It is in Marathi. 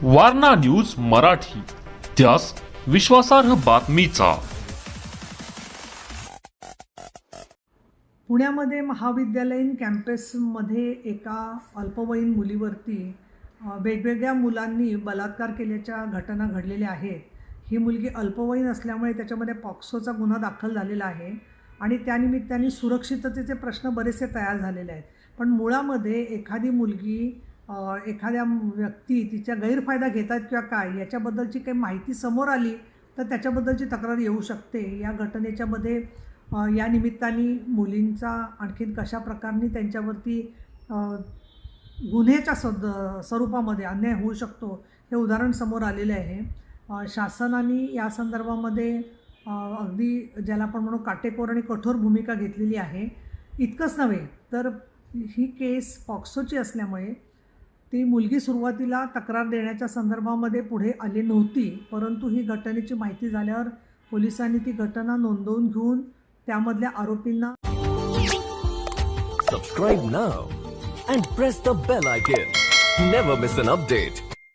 वारणा न्यूज मराठी, त्यास विश्वासार्ह बातमीचा. पुण्यामध्ये महाविद्यालयीन कॅम्पसमध्ये एका अल्पवयीन मुलीवरती वेगवेगळ्या मुलांनी बलात्कार केल्याच्या घटना घडलेल्या आहेत. ही मुलगी अल्पवयीन असल्यामुळे त्याच्यामध्ये पॉक्सोचा गुन्हा दाखल झालेला आहे आणि त्यानिमित्ताने सुरक्षिततेचे प्रश्न बरेचसे तयार झालेले आहेत. पण मुळामध्ये एखादी मुलगी एखाद्या व्यक्ती तिचा गैरफायदा घेत आहेत किंवा काय याच्याबद्दलची काही माहिती समोर आली तर त्याच्याबद्दलची तक्रार येऊ शकते. या घटनेच्यामध्ये या निमित्ताने मुलींचा आणखीन कशा प्रकारे त्यांच्यावरती गुन्ह्याच्या स्वरूपामध्ये अन्याय होऊ शकतो हे उदाहरण समोर आलेले आहे. शासनाने या संदर्भामध्ये अगदी ज्याला आपण म्हणू काटेकोर आणि कठोर भूमिका घेतलेली आहे. इतकंच नव्हे तर ही केस पॉक्सोची असल्यामुळे ती मुलगी सुरुवातीला तक्रार देण्याच्या संदर्भामध्ये पुढे आली नव्हती, परंतु ही घटनेची माहिती झाल्यावर पोलिसांनी ती घटना नोंदवून घेऊन त्यामधल्या आरोपींना Subscribe now and press the bell icon. Never miss an update.